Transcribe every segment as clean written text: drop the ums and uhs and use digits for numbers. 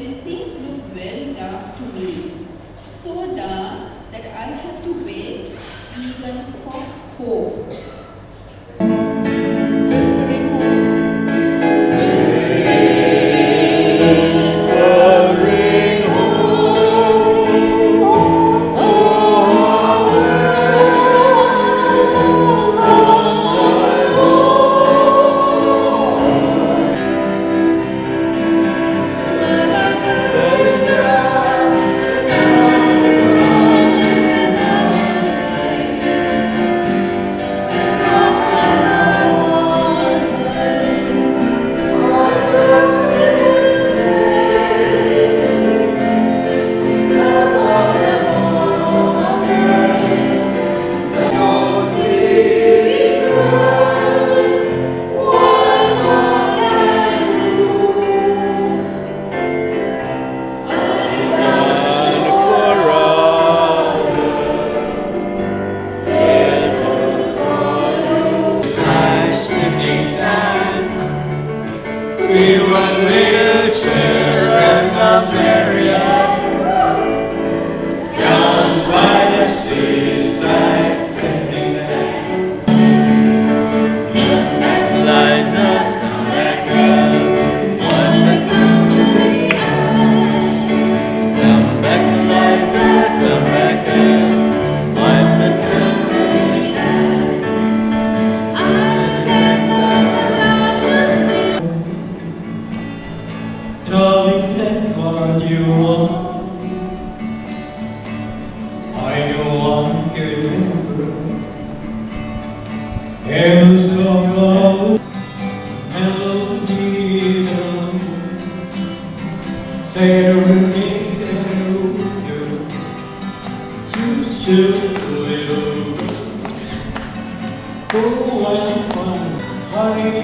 when things look very dark to me, so dark that I have to wait even for hope. Whispering hope. We were little children of Marian, down by the seaside, sitting there. Come back, Liza, come back, girl. Come back to me. Come back, Liza, come back, girl. I'm the girl to me. I remember when love was new. Darling, take what you want. I don't want to remember. Heaven's come out, melody down. Say everything that you do. Oh, I'm fine, honey,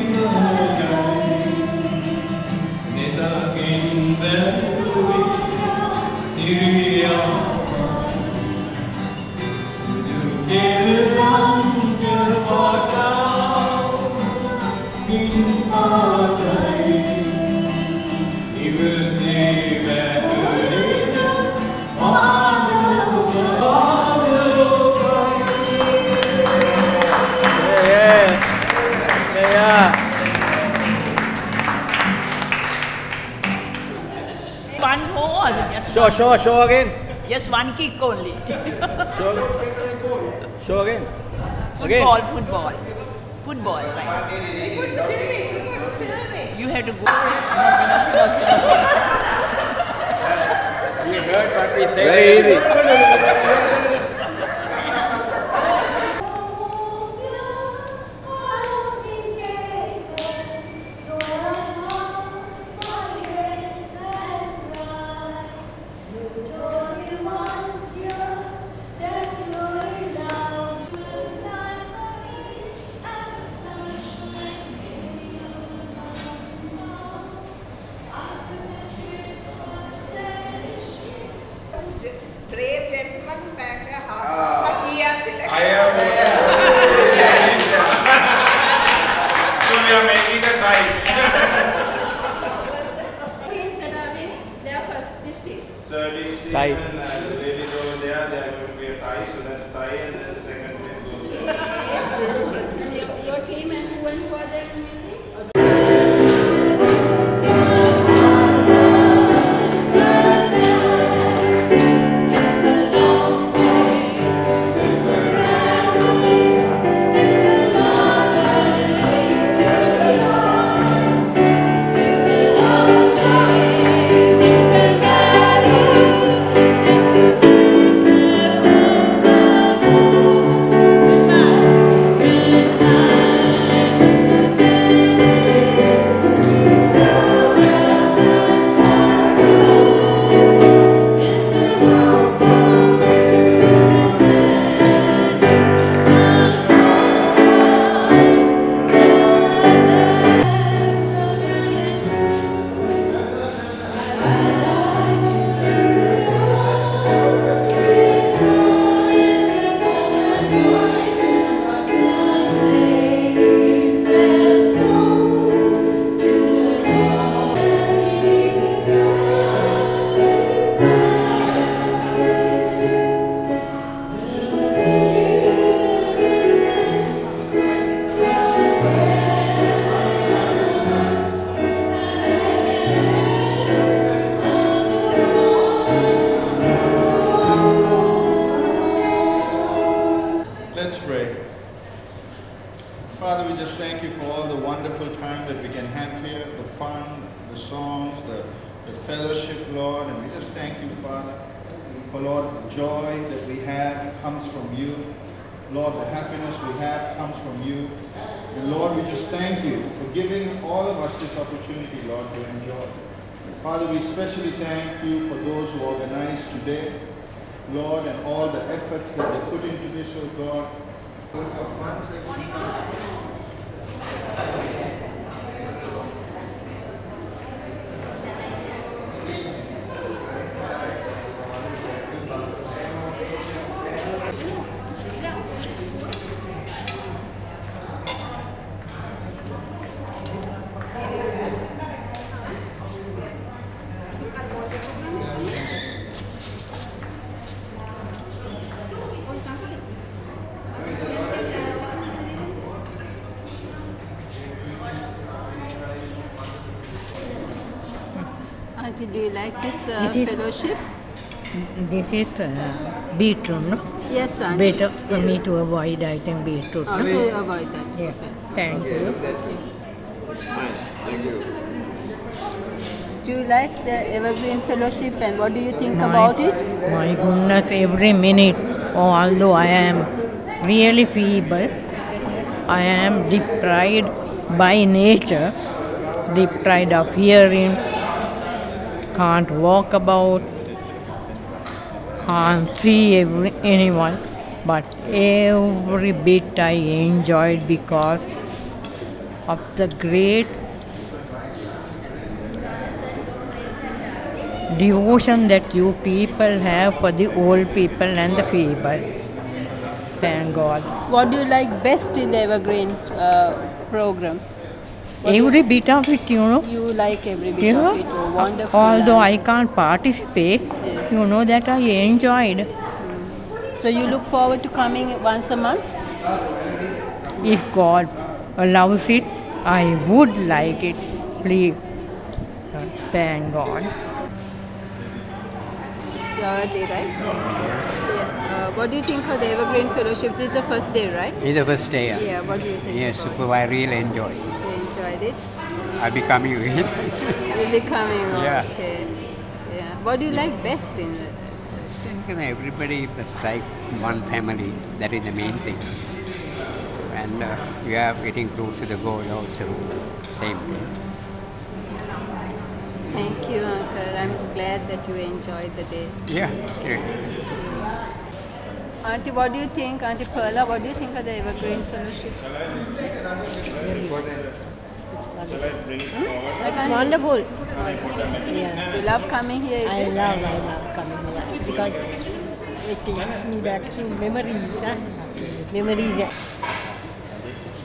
One more, just Show again. just one kick only. Show again. Football. Right. You have to go. You heard what we said. Very easy. Brave gentleman who sang their hearts, but he has selected. I am. So we are making a tie. Please set away their first district. So this Tie. and the ladies over there, they are going to be a tie. So that's tie, and then the second place goes there. Your team and who and who are there in your team? It's wonderful time that we can have here, the fun, the songs, the fellowship, Lord, and we just thank you, Father, for Lord, joy that we have comes from you. Lord, the happiness we have comes from you. And Lord, we just thank you for giving all of us this opportunity, Lord, to enjoy. Father, we especially thank you for those who organized today, Lord, and all the efforts that they put into this, oh God. Auntie, do you like this fellowship? This is beetroot, no? Yes, Auntie. Better for me to avoid, I think, beetroot. Oh, no? so you avoid that. Yeah. Thank you. Fine. Thank you. Do you like the Evergreen Fellowship and what do you think about it? My goodness, every minute, although I am really feeble, I am deprived by nature, deprived of hearing, can't walk about, can't see anyone, but every bit I enjoyed because of the great devotion that you people have for the old people and the feeble. Thank God. What do you like best in the Evergreen program? Every bit of it, you know. You like every bit of it. Oh, wonderful. Although I can't participate, you know that I enjoyed. So you look forward to coming once a month? If God allows it, I would like it. Please. Thank God. Early, right? Yeah. What do you think of the Evergreen Fellowship? This is the first day, right? It's the first day. Yeah, what do you think? Yes, super. I really enjoy. You enjoyed it? I'll be coming again. You'll be coming, Yeah. okay. Yeah. What do you like best in it? Everybody is like one family. That is the main thing. And we are getting close to the goal also. Same thing. Thank you, Uncle. I'm glad that you enjoyed the day. Yeah. Sure. Auntie, what do you think? Auntie Perla, what do you think of the Evergreen Fellowship? It's wonderful. You love coming here, is I it? love coming here because it takes me back to memories. Memories.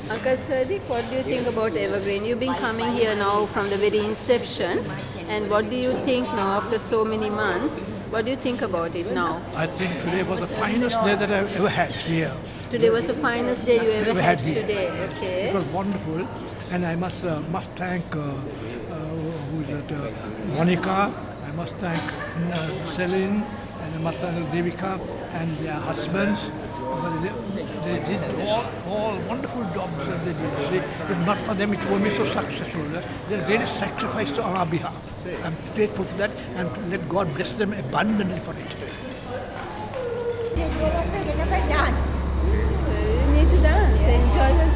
Uncle Sadiq, what do you think about Evergreen? You've been coming here now from the very inception. And what do you think now after so many months? What do you think about it now? I think today was the finest day that I've ever had here. Today was the finest day you ever had here. today. Okay. It was wonderful, and I must thank who's that? Monica. I must thank Celine, and I must thank Devika and their husbands. They did all wonderful jobs that they did. If not for them, it won't be so successful. They really sacrificed on our behalf. I'm grateful for that, and let God bless them abundantly for it. You need to dance, enjoy yourself.